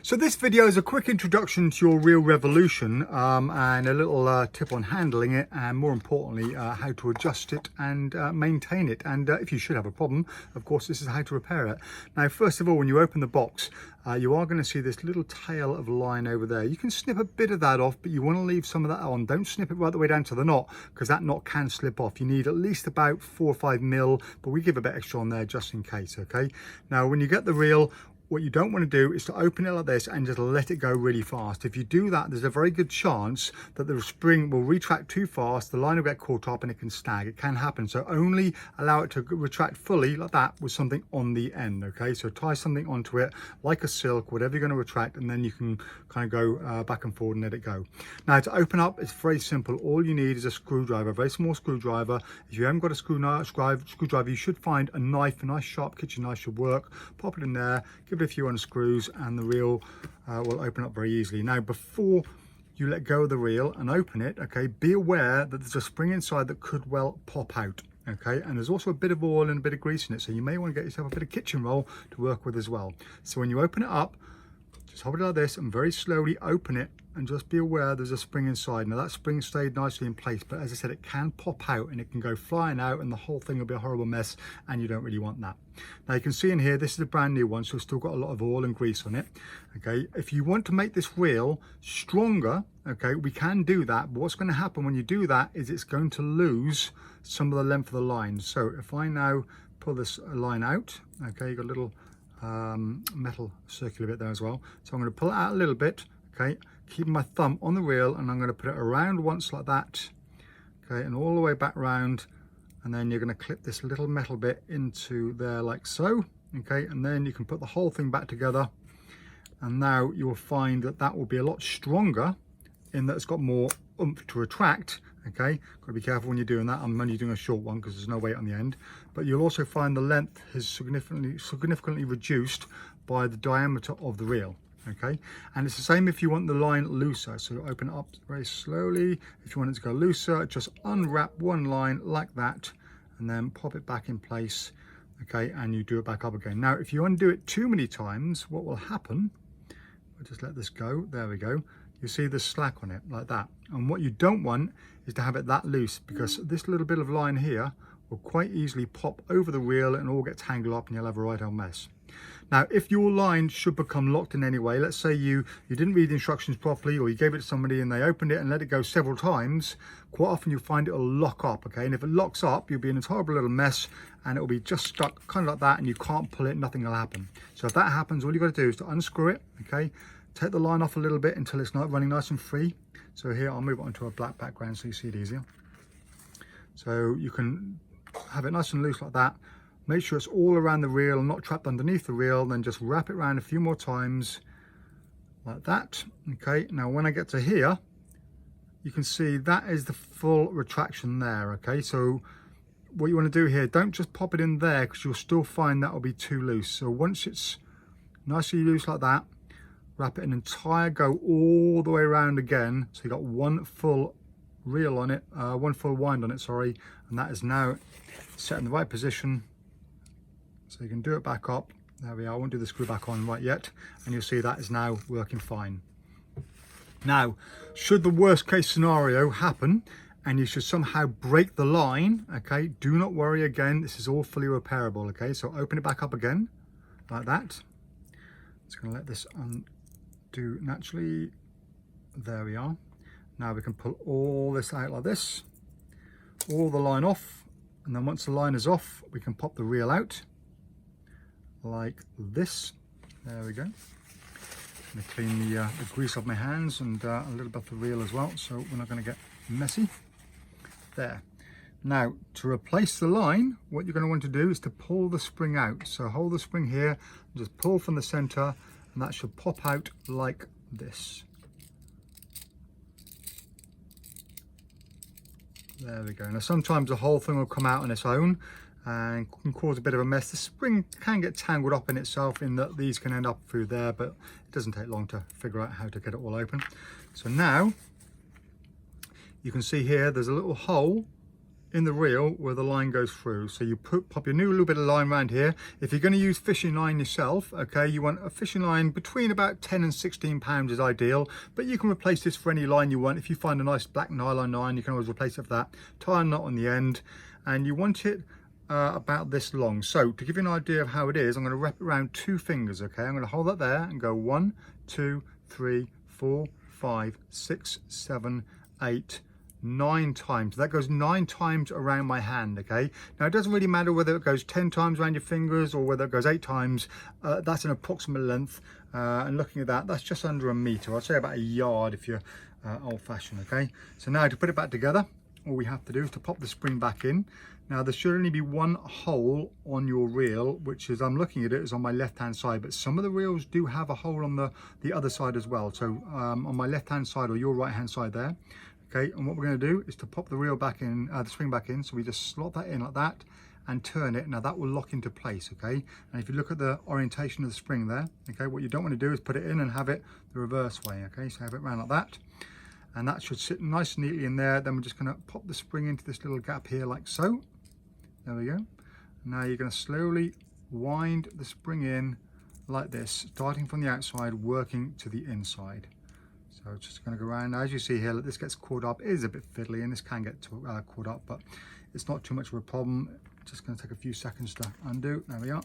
So this video is a quick introduction to your reel revolution and a little tip on handling it, and more importantly how to adjust it and maintain it, and if you should have a problem, of course, this is how to repair it. Now first of all, when you open the box, you are going to see this little tail of line over there. You can snip a bit of that off, but you want to leave some of that on. Don't snip it right the way down to the knot, because that knot can slip off. You need at least about 4 or 5 mil, but we give a bit extra on there just in case. Okay, now when you get the reel, what you don't want to do is to open it like this and just let it go really fast. If you do that, there's a very good chance that the spring will retract too fast, the line will get caught up and it can snag. It can happen. So only allow it to retract fully like that with something on the end. Okay, so tie something onto it like a silk, whatever you're going to retract, and then you can kind of go back and forward and let it go. Now to open up, it's very simple. All you need is a screwdriver, a very small screwdriver. If you haven't got a screwdriver, you should find a knife. A nice sharp kitchen knife should work. Pop it in there, give it a few unscrews, and the reel will open up very easily. Now before you let go of the reel and open it, okay, be aware that there's a spring inside that could well pop out. Okay, and there's also a bit of oil and a bit of grease in it, so you may want to get yourself a bit of kitchen roll to work with as well. So when you open it up, just hold it like this and very slowly open it, and just be aware there's a spring inside. Now that spring stayed nicely in place, but as I said, it can pop out and it can go flying out and the whole thing will be a horrible mess, and you don't really want that. Now you can see in here, this is a brand new one, so it's still got a lot of oil and grease on it. Okay, if you want to make this reel stronger, okay, we can do that, but what's going to happen when you do that is it's going to lose some of the length of the line. So if I now pull this line out, okay, you've got a little metal circular bit there as well, so I'm going to pull it out a little bit, okay, keeping my thumb on the reel, and I'm going to put it around once like that, okay, and all the way back round, and then you're going to clip this little metal bit into there like so, okay, and then you can put the whole thing back together, and now you'll find that that will be a lot stronger in that it's got more oomph to retract. Okay, got to be careful when you're doing that. I'm only doing a short one because there's no weight on the end, but you'll also find the length is significantly reduced by the diameter of the reel. Okay, and it's the same if you want the line looser. So open it up very slowly. If you want it to go looser, just unwrap one line like that and then pop it back in place. Okay, and you do it back up again. Now if you undo it too many times, what will happen, I'll just let this go, there we go, you see the slack on it like that. And what you don't want is to have it that loose, because this little bit of line here will quite easily pop over the reel and all get tangled up and you'll have a right old mess. Now if your line should become locked in any way, let's say you didn't read the instructions properly, or you gave it to somebody and they opened it and let it go several times, quite often you'll find it will lock up. Okay, and if it locks up, you'll be in a horrible little mess and it will be just stuck kind of like that, and you can't pull it, nothing will happen. So if that happens, all you've got to do is to unscrew it, okay, take the line off a little bit until it's not running nice and free. So here I'll move it onto a black background so you see it easier. So you can have it nice and loose like that. Make sure it's all around the reel and not trapped underneath the reel. Then just wrap it around a few more times like that. Okay, now when I get to here, you can see that is the full retraction there. Okay, so what you want to do here, don't just pop it in there, because you'll still find that will be too loose. So once it's nicely loose like that, wrap it an entire go all the way around again, so you got one full reel on it, one full wind on it, sorry, and that is now set in the right position. So you can do it back up. There we are. I won't do the screw back on right yet, and you'll see that is now working fine. Now, should the worst case scenario happen and you should somehow break the line, okay, do not worry. Again, this is all fully repairable. Okay, so open it back up again like that. Just going to let this undo naturally. There we are. Now we can pull all this out like this, all the line off, and then once the line is off, we can pop the reel out like this. There we go. I'm going to clean the grease off my hands and a little bit of the reel as well, so we're not going to get messy. There. Now to replace the line, what you're going to want to do is to pull the spring out. So hold the spring here, just pull from the center, and that should pop out like this. There we go. Now sometimes the whole thing will come out on its own and can cause a bit of a mess. The spring can get tangled up in itself, in that these can end up through there, but it doesn't take long to figure out how to get it all open. So now you can see here there's a little hole in the reel where the line goes through. So you pop your new little bit of line around here. If you're going to use fishing line yourself, okay, you want a fishing line between about 10 and 16 pounds is ideal, but you can replace this for any line you want. If you find a nice black nylon line, you can always replace it for that. Tie a knot on the end, and you want it about this long. So to give you an idea of how it is, I'm going to wrap it around 2 fingers, okay? I'm going to hold that there and go 1, 2, 3, 4, 5, 6, 7, 8, 9 times. That goes 9 times around my hand, okay? Now it doesn't really matter whether it goes 10 times around your fingers or whether it goes 8 times. That's an approximate length, and looking at that, that's just under a meter. I'd say about a yard if you're old-fashioned, okay? So now to put it back together, all we have to do is to pop the spring back in. Now there should only be 1 hole on your reel, which is, I'm looking at it, is on my left hand side, but some of the reels do have a hole on the other side as well. So on my left hand side or your right hand side there, okay, and what we're going to do is to pop the reel back in, the spring back in. So we just slot that in like that and turn it. Now that will lock into place, okay? And if you look at the orientation of the spring there, okay, what you don't want to do is put it in and have it the reverse way, okay? So have it around like that. And that should sit nice and neatly in there. Then we're just going to pop the spring into this little gap here like so. There we go. Now you're going to slowly wind the spring in like this, starting from the outside, working to the inside. So it's just going to go around. Now, as you see here, this gets caught up. It is a bit fiddly and this can get caught up, but it's not too much of a problem. Just going to take a few seconds to undo. There we are.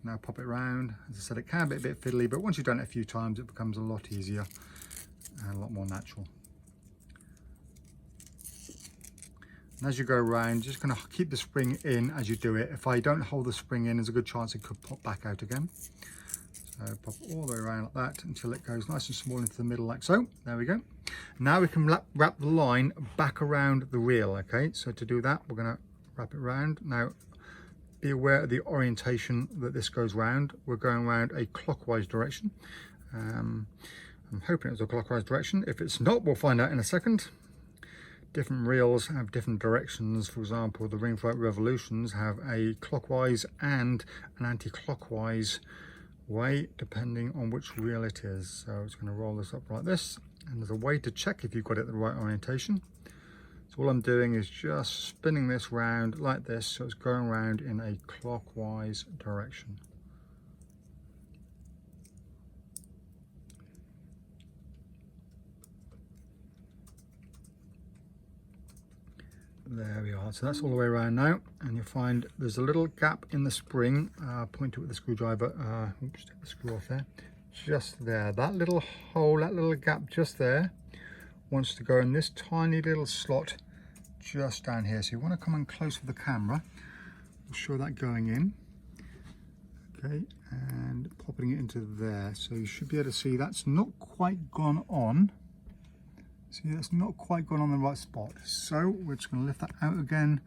Now pop it around. As I said, it can be a bit fiddly, but once you've done it a few times, it becomes a lot easier and a lot more natural. And as you go around, just going to keep the spring in as you do it. If I don't hold the spring in, there's a good chance it could pop back out again. So pop all the way around like that until it goes nice and small into the middle like so. There we go. Now we can wrap the line back around the reel, okay? So to do that, we're going to wrap it around. Now, be aware of the orientation that this goes round. We're going around a clockwise direction. I'm hoping it's a clockwise direction. If it's not, we'll find out in a second. Different reels have different directions. For example, the Ring Float Revolutions have a clockwise and an anti-clockwise way, depending on which reel it is. So it's going to roll this up like this, and there's a way to check if you've got it the right orientation. So all I'm doing is just spinning this round like this, so it's going around in a clockwise direction. There we are. So that's all the way around now, and you'll find there's a little gap in the spring. Point to it with the screwdriver. Oops, take the screw off there. Just there. That little hole, that little gap just there, wants to go in this tiny little slot just down here. So you want to come in close with the camera. We'll show that going in. Okay, and popping it into there. So you should be able to see that's not quite gone on. See, that's not quite gone on the right spot. So we're just going to lift that out again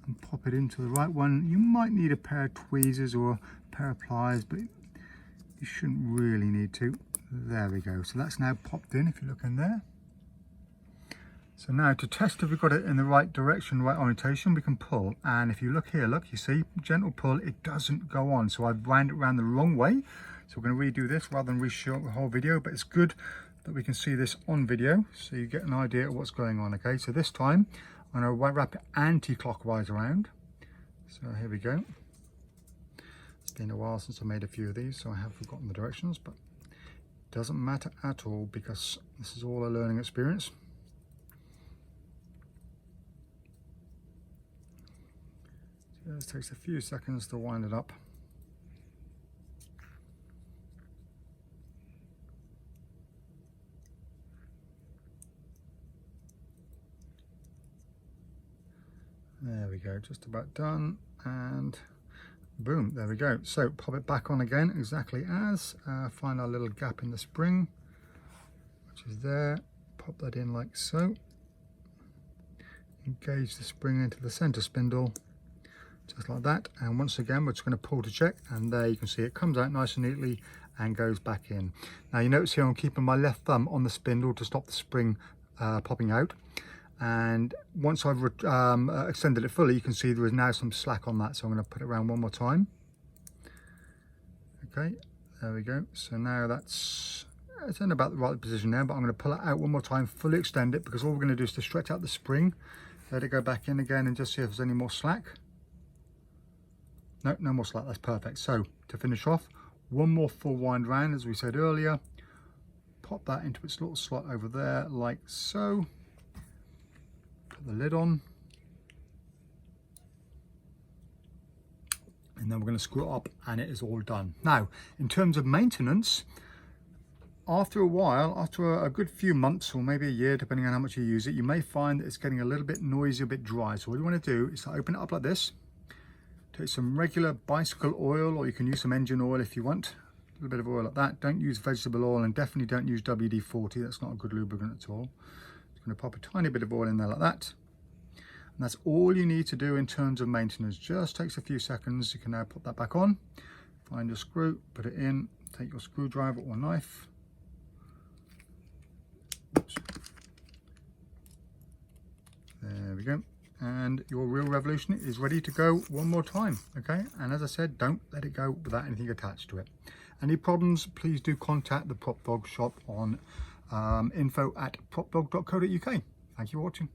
and pop it into the right one. You might need a pair of tweezers or a pair of pliers, but you shouldn't really need to. There we go. So that's now popped in if you look in there. So now to test if we've got it in the right direction, right orientation, we can pull. And if you look here, look, you see, gentle pull, it doesn't go on. So I've wound it around the wrong way. So we're going to redo this rather than reshoot the whole video, but it's good that we can see this on video so you get an idea of what's going on. Okay, so this time I'm going to wrap it anti-clockwise around. So here we go. It's been a while since I made a few of these, so I have forgotten the directions, but it doesn't matter at all because this is all a learning experience. So this takes a few seconds to wind it up. There we go, just about done, and boom, there we go. So pop it back on again, exactly as, find our little gap in the spring, which is there, pop that in like so, engage the spring into the center spindle, just like that, and once again we're just going to pull to check, and there you can see it comes out nice and neatly and goes back in. Now you notice here I'm keeping my left thumb on the spindle to stop the spring popping out. And once I've extended it fully, you can see there is now some slack on that, so I'm going to put it around one more time. Okay, there we go. So now it's in about the right position now, but I'm going to pull it out one more time, fully extend it, because all we're going to do is to stretch out the spring Let it go back in again and just see if there's any more slack. No, no more slack, that's perfect. So to finish off, one more full wind round, as we said earlier. Pop that into its little slot over there, like so. Put the lid on. And then we're going to screw it up and it is all done. Now, in terms of maintenance, after a while, after a good few months or maybe a year, depending on how much you use it, you may find that it's getting a little bit noisy, a bit dry. So what you want to do is to open it up like this. Take some regular bicycle oil, or you can use some engine oil if you want. A little bit of oil like that. Don't use vegetable oil, and definitely don't use WD-40. That's not a good lubricant at all. Just going to pop a tiny bit of oil in there like that. And that's all you need to do in terms of maintenance. Just takes a few seconds. You can now put that back on. Find your screw, put it in. Take your screwdriver or knife. Oops. There we go. And your Real Revolution is ready to go one more time. Okay, and as I said, don't let it go without anything attached to it. Any problems, please do contact the PropDog shop on info@propdog.co.uk. Thank you for watching.